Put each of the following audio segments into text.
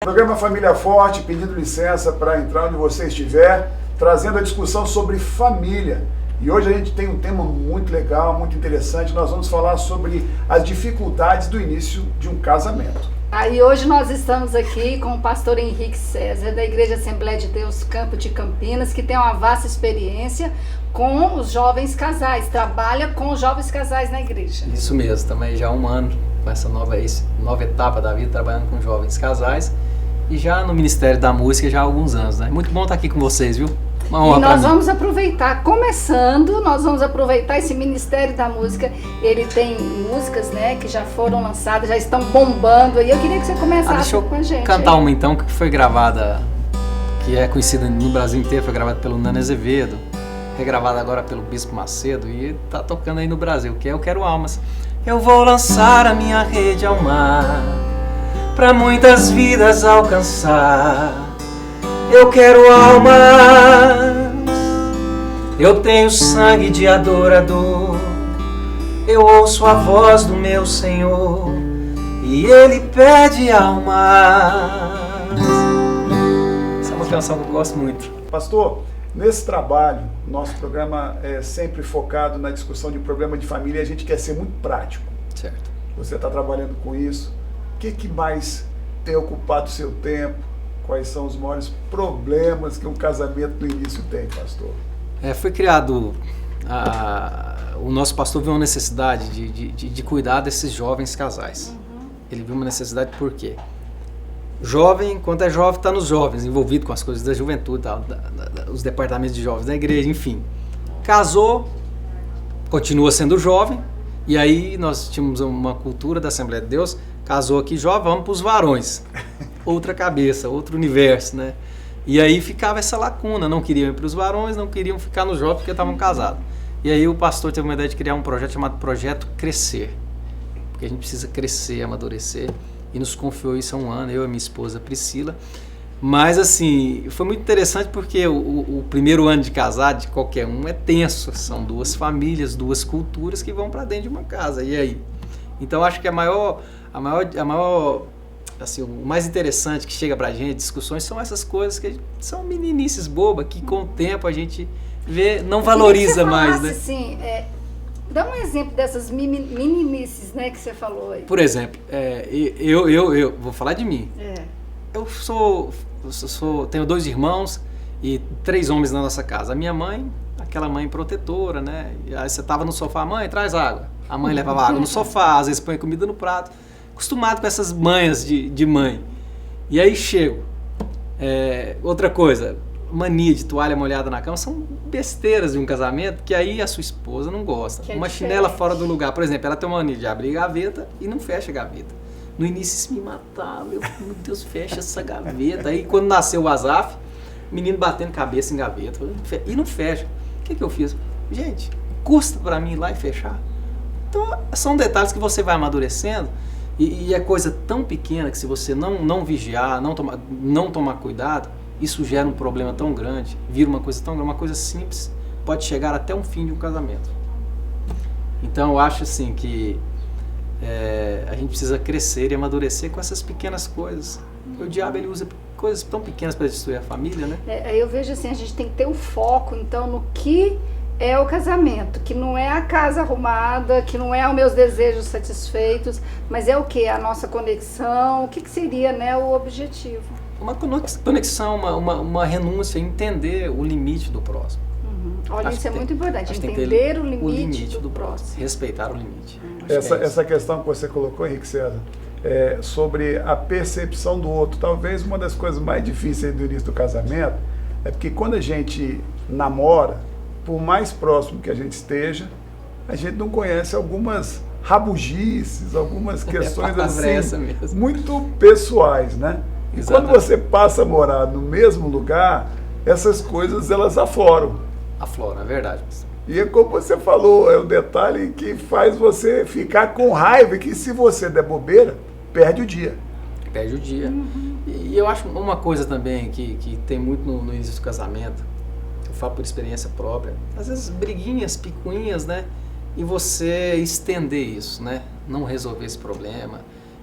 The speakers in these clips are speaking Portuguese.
Programa Família Forte, pedindo licença para entrar onde você estiver, trazendo a discussão sobre família. E hoje a gente tem um tema muito legal, muito interessante. Nós vamos falar sobre as dificuldades do início de um casamento. E hoje nós estamos aqui com o pastor Henrique César, da Igreja Assembleia de Deus Campo de Campinas, que tem uma vasta experiência com os jovens casais, trabalha com os jovens casais na igreja. Isso mesmo, estamos aí já há um ano com essa nova etapa da vida, trabalhando com jovens casais. E já no Ministério da Música já há alguns anos, né? Muito bom estar aqui com vocês, viu? Uma honra. E nós vamos aproveitar, nós vamos aproveitar esse Ministério da Música. Ele tem músicas, né, que já foram lançadas, já estão bombando. E eu queria que você começasse com a gente. Cantar uma então, que foi gravada, que é conhecida no Brasil inteiro, foi gravada pelo Nano Azevedo, regravada agora pelo Bispo Macedo e tá tocando aí no Brasil, que é Eu Quero Almas. Eu vou lançar a minha rede ao mar, pra muitas vidas alcançar. Eu quero almas, eu tenho sangue de adorador. Eu ouço a voz do meu Senhor e Ele pede almas. Essa é uma canção que eu gosto muito. Pastor, nesse trabalho, nosso programa é sempre focado na discussão de problema de família e a gente quer ser muito prático. Certo. Você está trabalhando com isso. O que mais tem ocupado o seu tempo? Quais são os maiores problemas que um casamento no início tem, pastor? Foi criado, o nosso pastor viu uma necessidade de cuidar desses jovens casais. Ele viu uma necessidade por quê? Jovem, quando é jovem, está nos jovens, envolvido com as coisas da juventude, os departamentos de jovens da igreja, enfim. Casou, continua sendo jovem, e aí nós tínhamos uma cultura da Assembleia de Deus, casou aqui jovem, vamos para os varões. Outra cabeça, outro universo, né? E aí ficava essa lacuna, não queriam ir para os varões, não queriam ficar nos jovens porque estavam casados. E aí o pastor teve uma ideia de criar um projeto chamado Projeto Crescer, porque a gente precisa crescer, amadurecer, e nos confiou isso há um ano, eu e minha esposa Priscila. Mas assim, foi muito interessante porque o primeiro ano de casado de qualquer um é tenso, são duas famílias, duas culturas que vão para dentro de uma casa, e aí? Então acho que a maior assim, o mais interessante que chega pra gente, discussões, são essas coisas que são meninices bobas, que com o tempo a gente vê, não valoriza mais, né? Assim, dá um exemplo dessas meninices, né, que você falou aí. Por exemplo, eu vou falar de mim. Eu tenho 2 irmãos e 3 homens na nossa casa. A minha mãe, aquela mãe protetora, né? E aí você tava no sofá, mãe, traz água. A mãe levava água no sofá, às vezes põe comida no prato. Acostumado com essas manhas de mãe. E aí chego. Outra coisa, mania de toalha molhada na cama, são besteiras de um casamento que aí a sua esposa não gosta. Uma chinela fora do lugar, por exemplo, ela tem uma mania de abrir gaveta e não fecha a gaveta. No início isso me matava, meu Deus, fecha essa gaveta. Aí quando nasceu o Azaf, menino batendo cabeça em gaveta, e não fecha. O que eu fiz? Gente, custa pra mim ir lá e fechar? Então são detalhes que você vai amadurecendo. E é coisa tão pequena que se você não vigiar, não tomar cuidado, isso gera um problema tão grande, vira uma coisa tão grande, uma coisa simples, pode chegar até um fim de um casamento. Então eu acho assim que a gente precisa crescer e amadurecer com essas pequenas coisas. O diabo ele usa coisas tão pequenas para destruir a família, né? Eu vejo assim, a gente tem que ter um foco então no que é o casamento, que não é a casa arrumada, que não é os meus desejos satisfeitos, mas é o que? A nossa conexão, o que seria, né, o objetivo? Uma conexão, uma renúncia, entender o limite do próximo. Olha, isso é muito importante, entender o limite do próximo. Respeitar o limite. Essa questão que você colocou, Henrique César, sobre a percepção do outro, talvez uma das coisas mais difíceis do início do casamento é porque quando a gente namora, por mais próximo que a gente esteja, a gente não conhece algumas rabugices, algumas questões assim, muito pessoais, né? E quando você passa a morar no mesmo lugar, essas coisas elas afloram. Afloram, é verdade. E é como você falou, é um detalhe que faz você ficar com raiva, que se você der bobeira, perde o dia. Perde o dia. E eu acho uma coisa também que tem muito no início do casamento, eu falo por experiência própria, às vezes briguinhas, picuinhas, né? E você estender isso, né? Não resolver esse problema.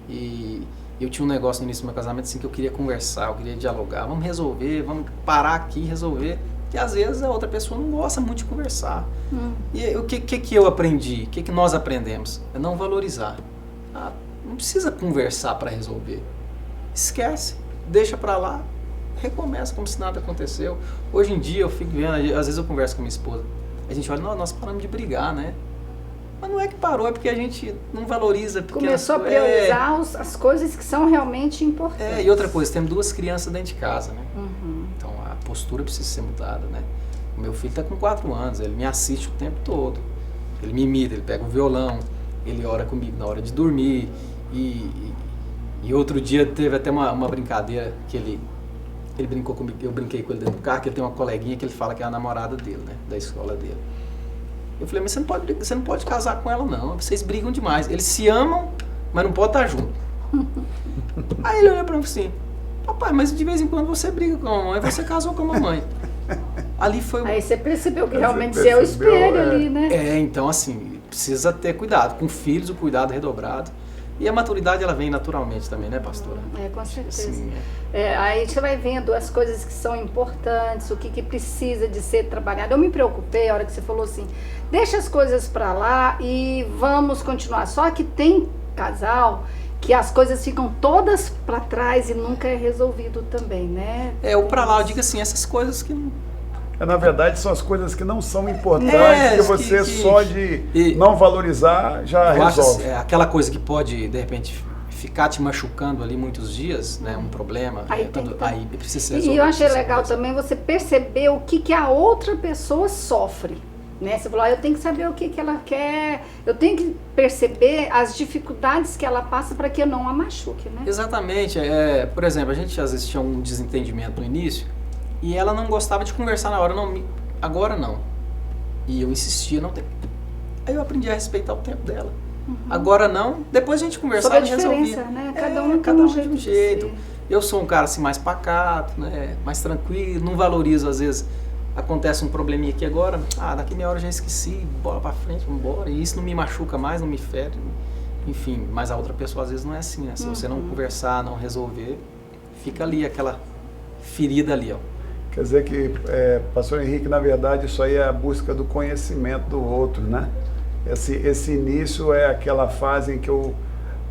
E Eu tinha um negócio no início do meu casamento assim que eu queria conversar, eu queria dialogar, vamos resolver, vamos parar aqui e resolver. E às vezes a outra pessoa não gosta muito de conversar. E o que eu aprendi? O que nós aprendemos? É não valorizar. Não precisa conversar para resolver. Esquece, deixa para lá, recomeça como se nada aconteceu. Hoje em dia eu fico vendo, às vezes eu converso com minha esposa, a gente olha, nós paramos de brigar, né? Mas não é que parou, é porque a gente não valoriza. Começou a priorizar as coisas que são realmente importantes. E outra coisa, temos 2 crianças dentro de casa, né? Então a postura precisa ser mudada, né? O meu filho está com 4 anos, ele me assiste o tempo todo. Ele me imita, ele pega o violão, ele ora comigo na hora de dormir. E outro dia teve até uma brincadeira que ele brincou comigo, eu brinquei com ele dentro do carro, que ele tem uma coleguinha que ele fala que é a namorada dele, né? Da escola dele. Eu falei, mas você não pode casar com ela não, vocês brigam demais. Eles se amam, mas não podem estar juntos. Aí ele olhou pra mim assim, papai, mas de vez em quando você briga com a mamãe, você casou com a mamãe. Ali foi Aí você percebeu que realmente você é o espelho ali, né? Então assim, precisa ter cuidado. Com filhos, o cuidado redobrado. E a maturidade, ela vem naturalmente também, né, pastora? Com certeza. Sim, aí você vai vendo as coisas que são importantes, o que precisa de ser trabalhado. Eu me preocupei a hora que você falou assim, deixa as coisas pra lá e vamos continuar. Só que tem casal que as coisas ficam todas pra trás e nunca é resolvido também, né? O pra lá, eu digo assim, essas coisas que não... Na verdade, são as coisas que não são importantes, que você só de não valorizar já resolve. Aquela coisa que pode, de repente, ficar te machucando ali muitos dias, né? Um problema, aí precisa ser resolvido. E eu achei legal também você perceber o que a outra pessoa sofre. Né? Você falou, eu tenho que saber o que ela quer, eu tenho que perceber as dificuldades que ela passa para que eu não a machuque, né? Exatamente. Por exemplo, a gente às vezes tinha um desentendimento no início, e ela não gostava de conversar na hora, agora não. E eu insistia, não tem. Aí eu aprendi a respeitar o tempo dela. Agora não, depois a gente conversava e resolvia. Né? Cada um de um jeito. Eu sou um cara assim mais pacato, né? Mais tranquilo, não valorizo às vezes. Acontece um probleminha aqui agora, daqui meia hora eu já esqueci, bola pra frente, vamos embora. E isso não me machuca mais, não me fere. Enfim, mas a outra pessoa às vezes não é assim, né? Se você não conversar, não resolver, fica ali aquela ferida ali, ó. Quer dizer que, pastor Henrique, na verdade, isso aí é a busca do conhecimento do outro, né? Esse início é aquela fase em que eu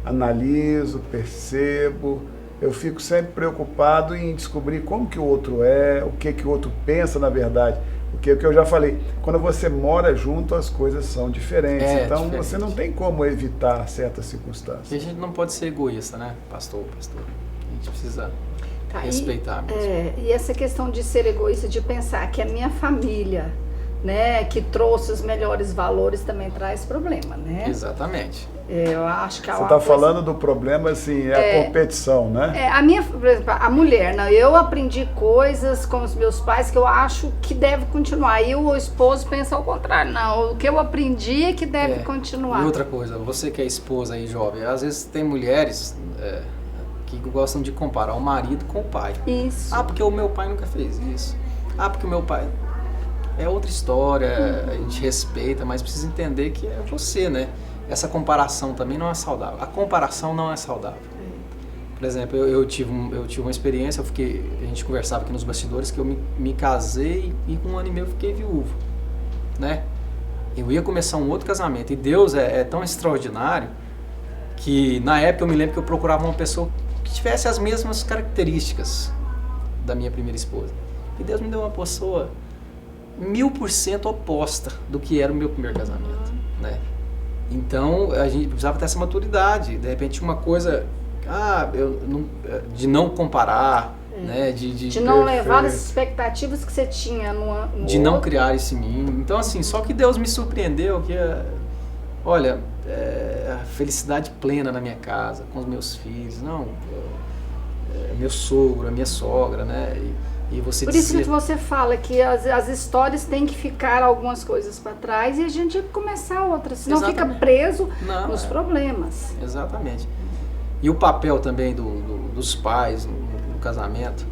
analiso, percebo, eu fico sempre preocupado em descobrir como que o outro é, o que o outro pensa na verdade. Porque é o que eu já falei, quando você mora junto, as coisas são diferentes. Então, diferente. Você não tem como evitar certas circunstâncias. E a gente não pode ser egoísta, né, pastor? A gente precisa... respeitar mesmo. E essa questão de ser egoísta, de pensar que a minha família, né, que trouxe os melhores valores, também traz problema, né? Exatamente. Eu acho que você está falando do problema, assim, a competição, né? Por exemplo, a mulher, né, eu aprendi coisas com os meus pais que eu acho que deve continuar. E o esposo pensa ao contrário, não, o que eu aprendi é que deve continuar. E outra coisa, você que é esposa aí, jovem, às vezes tem mulheres... que gostam de comparar o marido com o pai. Isso. Porque o meu pai nunca fez isso. Porque o meu pai... É outra história, a gente respeita, mas precisa entender que é você, né? Essa comparação também não é saudável. A comparação não é saudável. Por exemplo, eu tive uma experiência, a gente conversava aqui nos bastidores, que eu me casei e com 1 ano e meio eu fiquei viúvo, né? Eu ia começar um outro casamento, e Deus é tão extraordinário que na época eu me lembro que eu procurava uma pessoa que tivesse as mesmas características da minha primeira esposa. E Deus me deu uma pessoa 1000% oposta do que era o meu primeiro casamento, né? Então a gente precisava ter essa maturidade. De repente uma coisa, de não comparar, né? De não levar as expectativas que você tinha no de não criar esse mim. Então assim, só que Deus me surpreendeu que olha, a felicidade plena na minha casa, com os meus filhos, meu sogro, a minha sogra, né? E você Por isso que você fala que as histórias têm que ficar algumas coisas para trás e a gente tem que começar outras, senão fica preso nos problemas. Exatamente. E o papel também dos pais no casamento,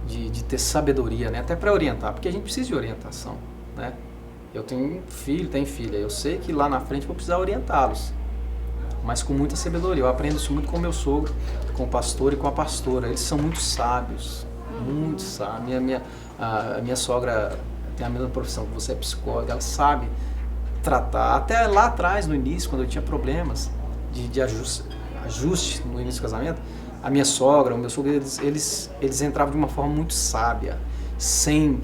de ter sabedoria, né? Até para orientar, porque a gente precisa de orientação, né? Eu tenho filho, tenho filha, eu sei que lá na frente eu vou precisar orientá-los. mas com muita sabedoria. Eu aprendo isso muito com o meu sogro, com o pastor e com a pastora. Eles são muito sábios, muito sábios. A minha sogra tem a mesma profissão que você, é psicóloga, ela sabe tratar. Até lá atrás, no início, quando eu tinha problemas de ajuste no início do casamento, a minha sogra, o meu sogro, eles entravam de uma forma muito sábia, sem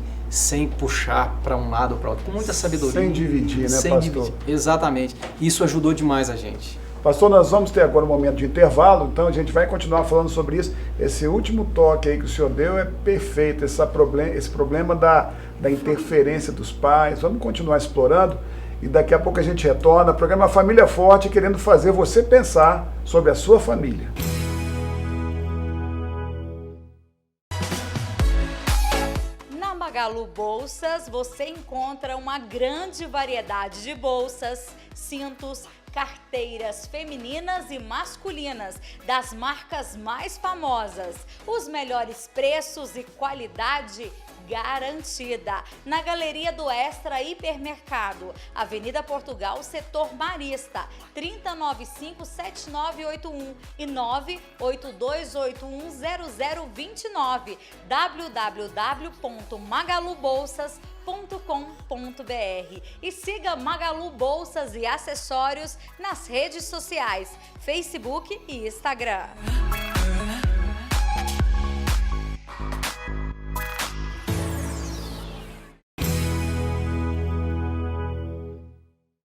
puxar para um lado ou para outro, com muita sabedoria. Sem dividir, né, sem pastor? Dividir. Exatamente. Isso ajudou demais a gente. Pastor, nós vamos ter agora um momento de intervalo, então a gente vai continuar falando sobre isso. Esse último toque aí que o senhor deu é perfeito, esse problema da interferência dos pais. Vamos continuar explorando e daqui a pouco a gente retorna. O programa Família Forte, querendo fazer você pensar sobre a sua família. Na Magalu Bolsas, você encontra uma grande variedade de bolsas, cintos, carteiras femininas e masculinas, das marcas mais famosas, os melhores preços e qualidade garantida. Na Galeria do Extra Hipermercado, Avenida Portugal, Setor Marista, 3095-7981 e 982810029, www.magalubolsas.com.br e siga Magalu Bolsas e Acessórios nas redes sociais, Facebook e Instagram.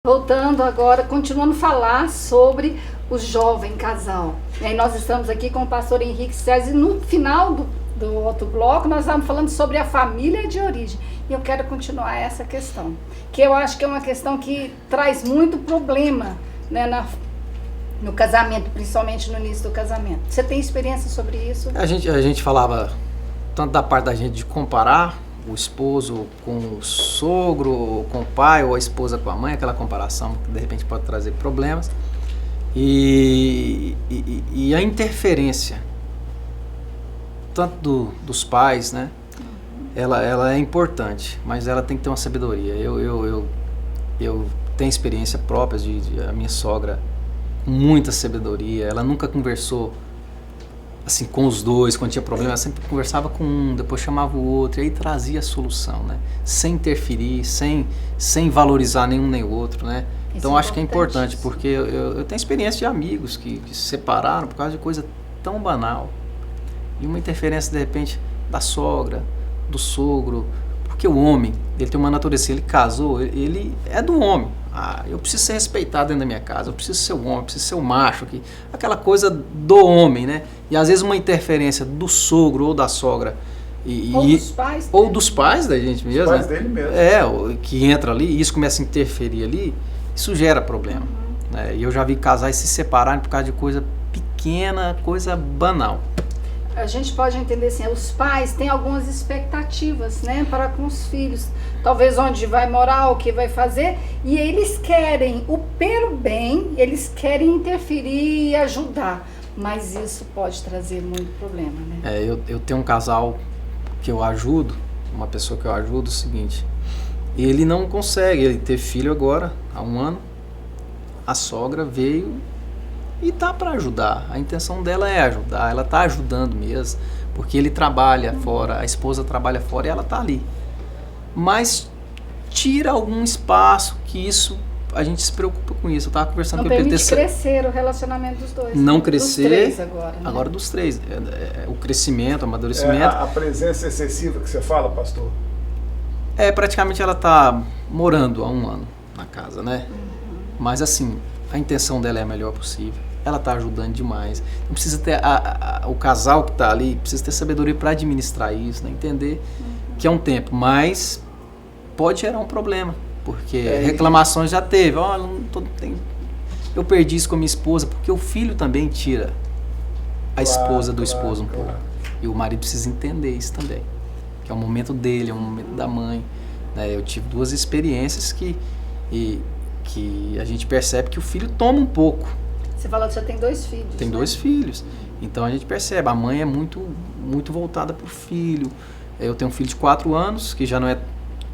Voltando agora, continuando a falar sobre o jovem casal. E aí nós estamos aqui com o pastor Henrique César e no final do outro bloco nós estamos falando sobre a família de origem. E eu quero continuar essa questão, que eu acho que é uma questão que traz muito problema, né, no casamento, principalmente no início do casamento. Você tem experiência sobre isso? A gente falava tanto da parte da gente de comparar o esposo com o sogro, com o pai, ou a esposa com a mãe, aquela comparação que de repente pode trazer problemas. E a interferência, tanto dos pais, né? Ela é importante, mas ela tem que ter uma sabedoria. Eu tenho experiência própria de a minha sogra, com muita sabedoria, ela nunca conversou assim, com os dois, quando tinha problema, ela sempre conversava com um, depois chamava o outro, e aí trazia a solução, né? Sem interferir, sem valorizar nenhum nem o outro, né? Então acho que é importante, porque eu tenho experiência de amigos que se separaram por causa de coisa tão banal. E uma interferência, de repente, da sogra, do sogro, porque o homem, ele tem uma natureza, ele casou, ele é do homem. Eu preciso ser respeitado dentro da minha casa, eu preciso ser o homem, eu preciso ser o macho, aquela coisa do homem, né? E às vezes uma interferência do sogro ou da sogra, ou dos pais da gente mesmo, os pais dele mesmo. Que entra ali e isso começa a interferir ali, isso gera problema. Né? E eu já vi casais se separarem por causa de coisa pequena, coisa banal. A gente pode entender assim, os pais têm algumas expectativas, né, para com os filhos, talvez onde vai morar, o que vai fazer, e eles querem o pelo bem, eles querem interferir e ajudar, mas isso pode trazer muito problema, né? Eu tenho um casal que eu ajudo, uma pessoa que eu ajudo, é o seguinte, ele não consegue, ele teve filho agora, há 1 ano, a sogra veio e tá para ajudar, a intenção dela é ajudar, ela tá ajudando mesmo, porque ele trabalha fora, a esposa trabalha fora e ela tá ali. Mas tira algum espaço que isso, a gente se preocupa com isso. Eu tava conversando com ele. Não permite crescer o relacionamento dos dois. Não né? crescer. Dos 3 agora. Né? Agora dos 3. O crescimento, o amadurecimento. A presença excessiva que você fala, pastor? Praticamente ela tá morando há 1 ano na casa, né? Mas assim, a intenção dela é a melhor possível. Ela está ajudando demais. Não precisa ter o casal que está ali, precisa ter sabedoria para administrar isso, né? Entender que é um tempo, mas pode gerar um problema, porque reclamações já teve. Eu perdi isso com a minha esposa, porque o filho também tira a esposa do esposo um pouco. E o marido precisa entender isso também, que é o momento dele, é o momento da mãe. Né? Eu tive 2 experiências que a gente percebe que o filho toma um pouco. Você falou que você tem 2 filhos. Tem 2 filhos. Então a gente percebe, a mãe é muito, muito voltada para o filho. Eu tenho um filho de 4 anos, que já não é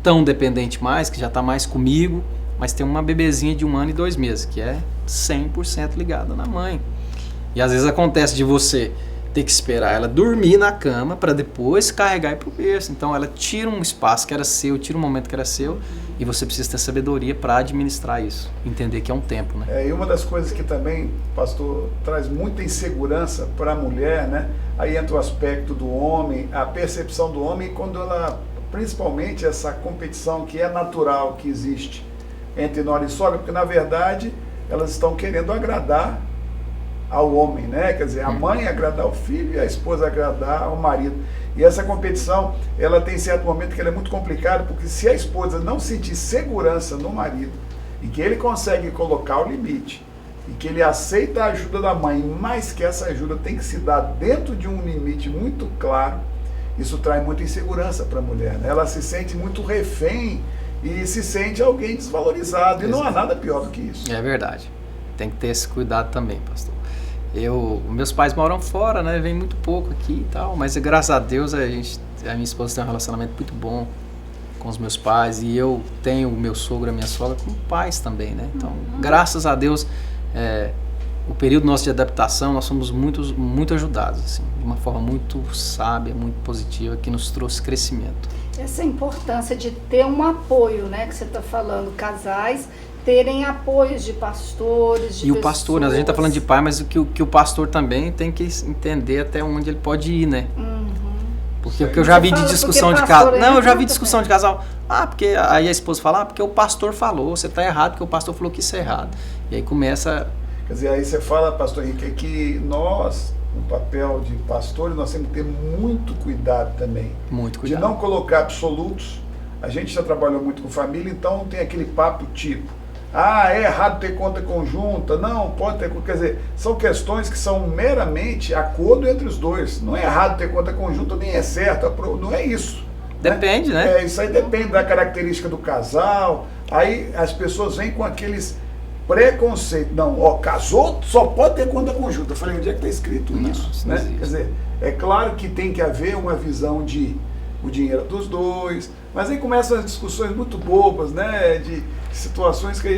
tão dependente mais, que já está mais comigo, mas tem uma bebezinha de 1 ano e 2 meses, que é 100% ligada na mãe. E às vezes acontece de você ter que esperar ela dormir na cama para depois carregar e ir pro berço. Então ela tira um espaço que era seu, tira um momento que era seu, e você precisa ter sabedoria para administrar isso, entender que é um tempo, né? E uma das coisas que também, pastor, traz muita insegurança para a mulher, né? Aí entra o aspecto do homem, a percepção do homem, quando ela, principalmente essa competição que é natural, que existe entre nora e sogra, porque na verdade elas estão querendo agradar ao homem, né? Quer dizer, a mãe agradar o filho e a esposa agradar ao marido. E essa competição, ela tem certo momento que ela é muito complicada, porque se a esposa não sentir segurança no marido, e que ele consegue colocar o limite, e que ele aceita a ajuda da mãe, mas que essa ajuda tem que se dar dentro de um limite muito claro, isso traz muita insegurança para a mulher, né? Ela se sente muito refém e se sente alguém desvalorizado. E não há nada pior do que isso. É verdade. Tem que ter esse cuidado também, pastor. Meus pais moram fora, né? Vem muito pouco aqui e tal, mas graças a Deus a minha esposa tem um relacionamento muito bom com os meus pais, e eu tenho o meu sogro e a minha sogra como pais também, né? Então, graças a Deus, o período nosso de adaptação, nós somos muito ajudados, assim, de uma forma muito sábia, muito positiva, que nos trouxe crescimento. Essa importância de ter um apoio, né, que você está falando, casais terem apoios de pastores, de E o pastor, né, a gente está falando de pai, mas que o pastor também tem que entender até onde ele pode ir, né? Porque o que eu já vi de discussão de casal. Não, eu já vi discussão de casal. Porque aí a esposa fala, porque o pastor falou, você está errado, porque o pastor falou que isso é errado. E aí começa. Quer dizer, aí você fala, pastor Henrique, que nós, no papel de pastores, nós temos que ter muito cuidado também. Muito cuidado. De não colocar absolutos. A gente já trabalhou muito com família, então tem aquele papo tipo, é errado ter conta conjunta, não, pode ter, quer dizer, são questões que são meramente acordo entre os dois. Não é errado ter conta conjunta, nem é certo, não é isso. Depende, né? Isso aí depende da característica do casal. Aí as pessoas vêm com aqueles preconceitos. Não, casou, só pode ter conta conjunta. Eu falei, onde é que está escrito isso? Né? Quer dizer, é claro que tem que haver uma visão de o dinheiro dos dois, mas aí começam as discussões muito bobas, né? De situações que...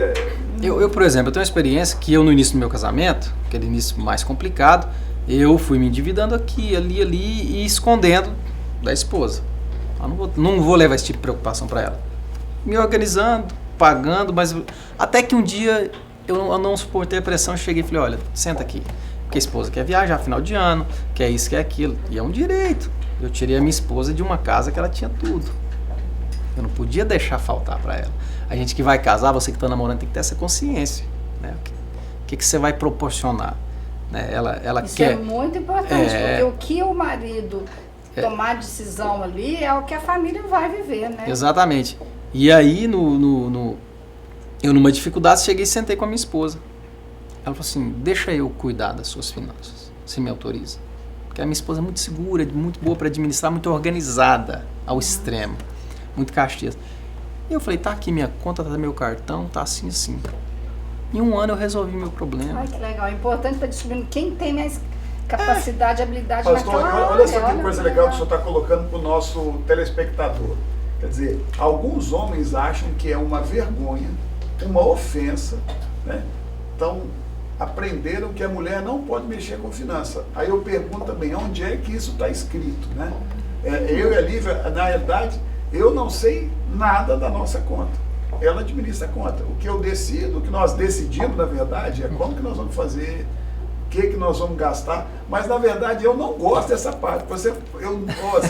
Eu, por exemplo, eu tenho uma experiência que eu, no início do meu casamento, aquele início mais complicado, eu fui me endividando aqui, ali e escondendo da esposa. Eu não vou levar esse tipo de preocupação para ela. Me organizando, pagando, mas até que um dia eu não suportei a pressão e cheguei e falei, olha, senta aqui. Porque a esposa quer viajar final de ano, quer isso, quer aquilo. E é um direito. Eu tirei a minha esposa de uma casa que ela tinha tudo. Eu não podia deixar faltar para ela. A gente que vai casar, você que está namorando, tem que ter essa consciência. Né? O que você vai proporcionar? Né? Ela isso quer... é muito importante, porque o que o marido tomar decisão ali é o que a família vai viver, né? Exatamente. E aí, eu numa dificuldade, cheguei e sentei com a minha esposa. Ela falou assim, deixa eu cuidar das suas finanças. Você me autoriza? Porque a minha esposa é muito segura, muito boa para administrar, muito organizada ao extremo. Muito caxias. E eu falei, tá aqui minha conta, tá meu cartão, tá assim, assim. Em 1 ano eu resolvi meu problema. Ai, que legal. É importante para descobrir quem tem mais capacidade, habilidade pastor, naquela olha só que área. coisa legal que o senhor está colocando para o nosso telespectador. Quer dizer, alguns homens acham que é uma vergonha, uma ofensa, né? Então, aprenderam que a mulher não pode mexer com finança. Aí eu pergunto também, onde é que isso está escrito, né? Eu e a Lívia, na realidade, eu não sei nada da nossa conta. Ela administra a conta. O que eu decido, o que nós decidimos, na verdade, é como que nós vamos fazer, o que nós vamos gastar. Mas, na verdade, eu não gosto dessa parte. Você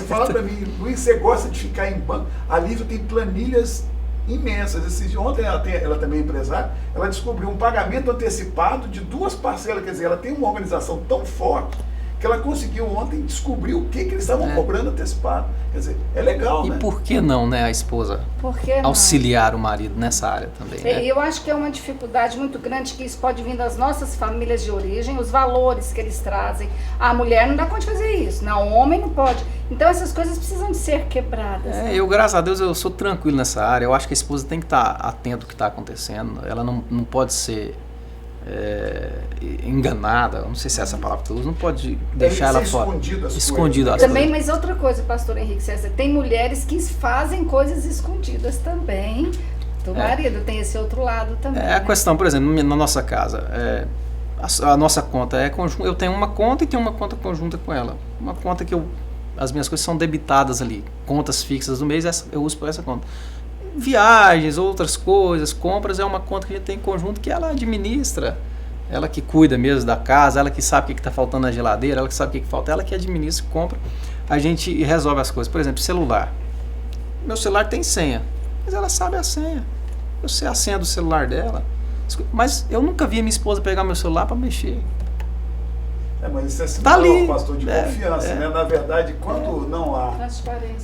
fala para mim, Luiz, você gosta de ficar em banco? A Lívia tem planilhas imensas. Ontem ela também é empresária, ela descobriu um pagamento antecipado de 2 parcelas. Quer dizer, ela tem uma organização tão forte que ela conseguiu ontem descobrir o que eles estavam cobrando antecipado. Quer dizer, é legal, né? E por que não, né, a esposa auxiliar o marido nessa área também, né? Eu acho que é uma dificuldade muito grande, que isso pode vir das nossas famílias de origem, os valores que eles trazem. A mulher não dá conta de fazer isso, não, o homem não pode. Então essas coisas precisam de ser quebradas. Né? Eu, graças a Deus, eu sou tranquilo nessa área. Eu acho que a esposa tem que estar atenta ao que está acontecendo. Ela não pode ser enganada, não sei se é essa palavra que eu uso, não pode deixar ela fora. Escondido as também, coisas. mas outra coisa, pastor Henrique César, tem mulheres que fazem coisas escondidas também do marido, tem esse outro lado também. A questão, por exemplo, na nossa casa, a nossa conta é conjunta. Eu tenho uma conta e tenho uma conta conjunta com ela. Uma conta que as minhas coisas são debitadas ali, contas fixas do mês, eu uso por essa conta. Viagens, outras coisas, compras, é uma conta que a gente tem em conjunto que ela administra. Ela que cuida mesmo da casa, ela que sabe o que está faltando na geladeira, ela que sabe o que falta, ela que administra, compra. A gente resolve as coisas. Por exemplo, celular. Meu celular tem senha, mas ela sabe a senha. Eu sei a senha do celular dela. Mas eu nunca vi minha esposa pegar meu celular para mexer. Mas isso é sinal, pastor, de confiança, né? Na verdade, quando não há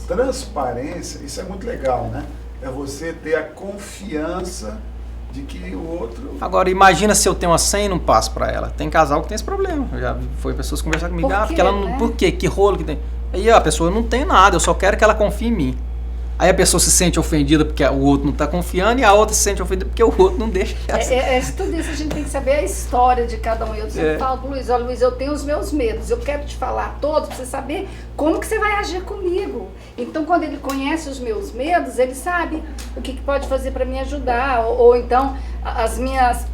transparência, isso é muito legal, né? É você ter a confiança de que o outro... Agora, imagina se eu tenho uma senha e não passo para ela. Tem casal que tem esse problema. Já foi pessoas conversar comigo. Porque ela não... Por quê? Que rolo que tem? Aí a pessoa não tem nada, eu só quero que ela confie em mim. Aí a pessoa se sente ofendida porque o outro não está confiando e a outra se sente ofendida porque o outro não deixa. Tudo isso a gente tem que saber a história de cada um. Eu sempre falo pro Luiz, Luiz, eu tenho os meus medos, eu quero te falar todos para você saber como que você vai agir comigo. Então, quando ele conhece os meus medos, ele sabe o que pode fazer para me ajudar. Ou então, as minhas...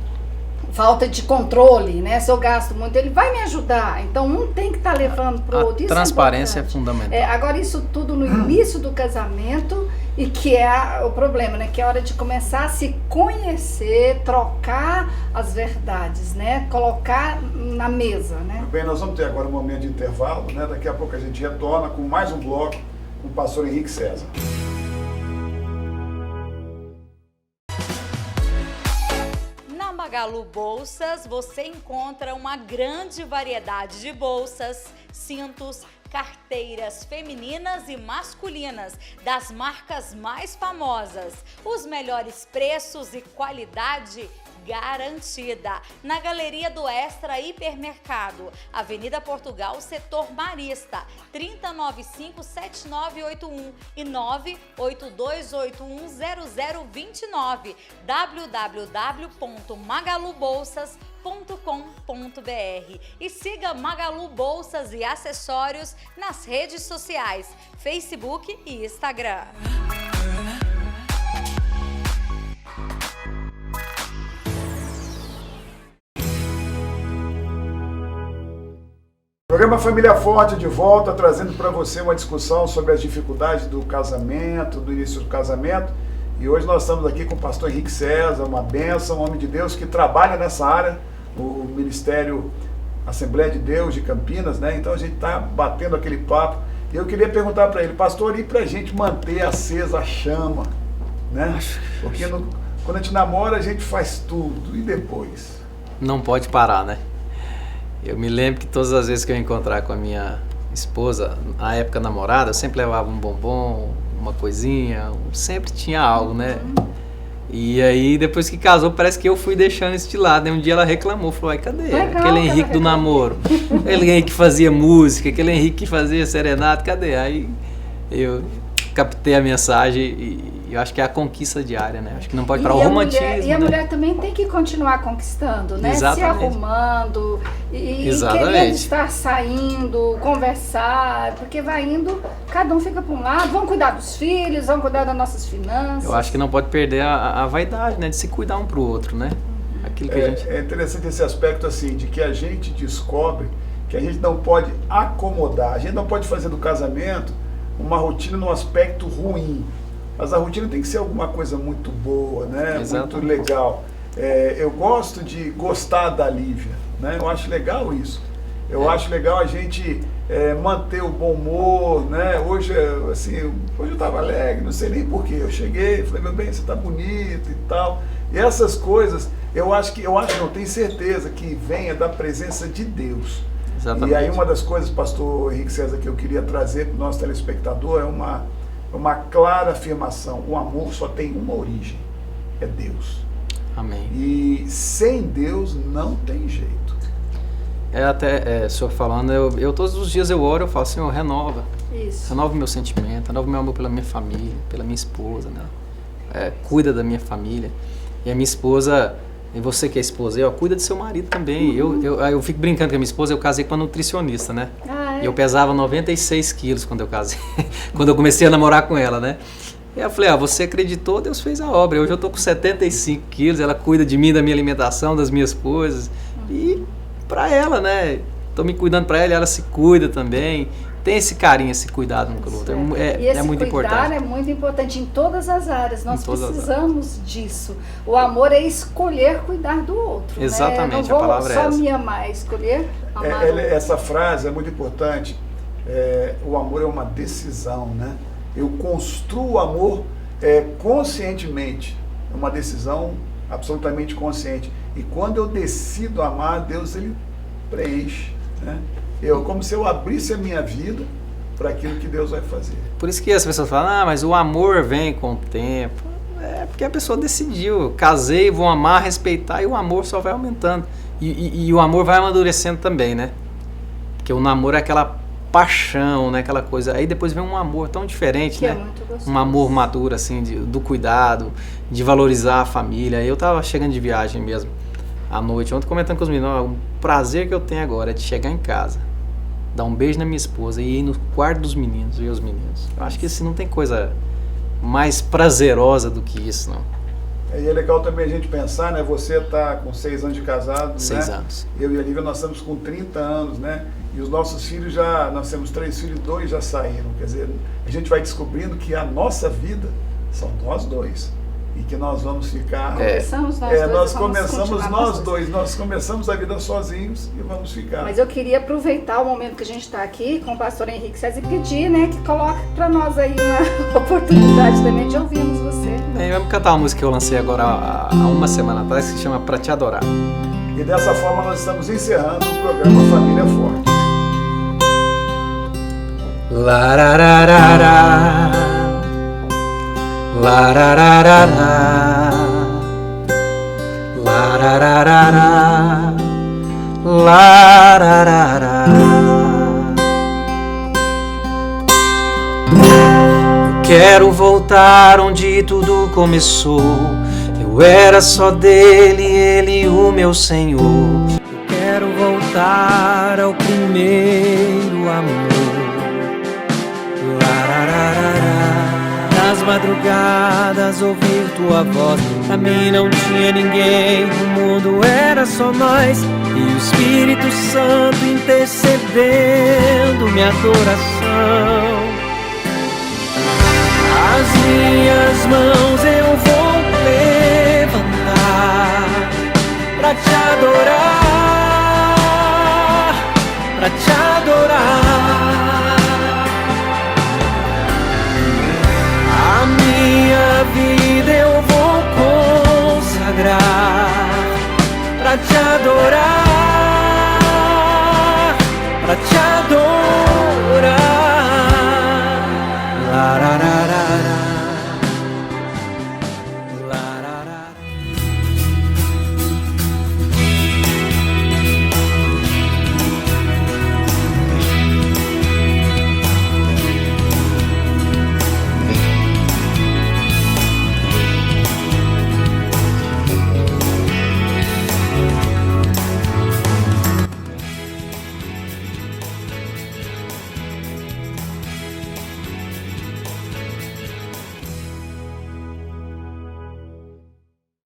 falta de controle, né? Se eu gasto muito, ele vai me ajudar. Então, um tem que estar levando para o outro. Isso transparência é fundamental. Agora, isso tudo no início do casamento, e que é o problema, né? Que é a hora de começar a se conhecer, trocar as verdades, né? Colocar na mesa, né? Bem, nós vamos ter agora um momento de intervalo, né? Daqui a pouco a gente retorna com mais um bloco com o pastor Henrique César. Magalu Bolsas, você encontra uma grande variedade de bolsas, cintos, carteiras femininas e masculinas, das marcas mais famosas, os melhores preços e qualidade garantida. Na Galeria do Extra Hipermercado, Avenida Portugal, Setor Marista, 3095-7981 e 982810029, www.magalubolsas.com.br e siga Magalu Bolsas e Acessórios nas redes sociais, Facebook e Instagram. Programa Família Forte de volta, trazendo para você uma discussão sobre as dificuldades do casamento, do início do casamento. E hoje nós estamos aqui com o pastor Henrique César, uma bênção, um homem de Deus que trabalha nessa área, o Ministério Assembleia de Deus de Campinas, né? Então a gente está batendo aquele papo. E eu queria perguntar para ele, pastor, e para a gente manter acesa a chama, né? Porque quando a gente namora, a gente faz tudo, e depois? Não pode parar, né? Eu me lembro que todas as vezes que eu encontrar com a minha esposa, na época namorada, eu sempre levava um bombom, uma coisinha, sempre tinha algo, né? E aí, depois que casou, parece que eu fui deixando isso de lado, né? Um dia ela reclamou, falou, ai, cadê? Aquele Henrique do namoro, aquele Henrique que fazia música, aquele Henrique que fazia serenata, cadê? Aí eu captei a mensagem e eu acho que é a conquista diária, né? Acho que não pode parar o romantismo. E a mulher também tem que continuar conquistando, né? Exatamente. Se arrumando e querendo estar saindo, conversar, porque vai indo, cada um fica para um lado, vão cuidar dos filhos, vão cuidar das nossas finanças. Eu acho que não pode perder a vaidade, né? De se cuidar um para o outro, né? Aquilo que é interessante esse aspecto, assim, de que a gente descobre que a gente não pode acomodar, a gente não pode fazer do casamento uma rotina num aspecto ruim. Mas a rotina tem que ser alguma coisa muito boa, né? Muito legal. Eu gosto de gostar da Lívia, né? Eu acho legal isso. Eu acho legal a gente manter o bom humor, né? Hoje eu estava alegre, não sei nem porquê. Eu cheguei, falei, meu bem, você está bonito e tal. E essas coisas, não tenho certeza que venha da presença de Deus. Exatamente. E aí uma das coisas, pastor Henrique César, que eu queria trazer para o nosso telespectador é uma clara afirmação: o amor só tem uma origem, é Deus. Amém. E sem Deus não tem jeito. O senhor falando, eu todos os dias eu oro, eu falo, Senhor, renova. Isso. Renova o meu sentimento, renova o meu amor pela minha família, pela minha esposa, né? Cuida da minha família. E a minha esposa, e você que é esposa, cuida do seu marido também. Eu fico brincando com a minha esposa, eu casei com uma nutricionista, né? E eu pesava 96 quilos quando eu casei, quando eu comecei a namorar com ela, né? E eu falei, você acreditou, Deus fez a obra. Hoje eu tô com 75 quilos, ela cuida de mim, da minha alimentação, das minhas coisas. E pra ela, né? Tô me cuidando pra ela, ela se cuida também. Tem esse carinho, esse cuidado no outro. É muito importante. Cuidar é muito importante em todas as áreas. Nós precisamos disso. O amor é escolher cuidar do outro. Exatamente, né? a palavra é essa. Não vou só me amar, escolher amar o outro. Essa frase é muito importante. O amor é uma decisão, né? Eu construo o amor conscientemente. É uma decisão absolutamente consciente. E quando eu decido amar, Deus ele preenche, né? Como se eu abrisse a minha vida para aquilo que Deus vai fazer. Por isso que as pessoas falam, mas o amor vem com o tempo. É porque a pessoa decidiu, casei, vou amar, respeitar, e o amor só vai aumentando. E o amor vai amadurecendo também, né? Porque o namoro é aquela paixão, né? Aquela coisa. Aí depois vem um amor tão diferente, que né? É muito gostoso. Um amor maduro, assim, do cuidado, de valorizar a família. Eu tava chegando de viagem mesmo, à noite, ontem comentando com os meninos, o prazer que eu tenho agora é de chegar em casa, dar um beijo na minha esposa e ir no quarto dos meninos, ver os meninos. Eu acho que assim, não tem coisa mais prazerosa do que isso, não. E é legal também a gente pensar, né? Você está com 6 anos de casado, 6 né? anos. Eu e a Lívia, nós estamos com 30 anos, né? E os nossos filhos nós temos 3 filhos, 2 já saíram. Quer dizer, a gente vai descobrindo que a nossa vida são nós 2. E que nós vamos ficar... Começamos nós dois, nós começamos a vida sozinhos e vamos ficar. Mas eu queria aproveitar o momento que a gente está aqui com o pastor Henrique César e pedir, né, que coloque para nós aí uma oportunidade também de ouvirmos você. Vamos cantar uma música que eu lancei agora há uma semana atrás, que se chama Pra Te Adorar. E dessa forma nós estamos encerrando o programa Família Forte. Larararara, larararara, larararara, larararara. Eu quero voltar onde tudo começou. Eu era só dele, ele o meu Senhor. Eu quero voltar ao primeiro amor. Nas madrugadas ouvir tua voz. Pra mim não tinha ninguém, o mundo era só nós. E o Espírito Santo intercedendo minha adoração. As minhas mãos eu vou levantar pra te adorar, pra te adorar. A minha vida eu vou consagrar pra te adorar.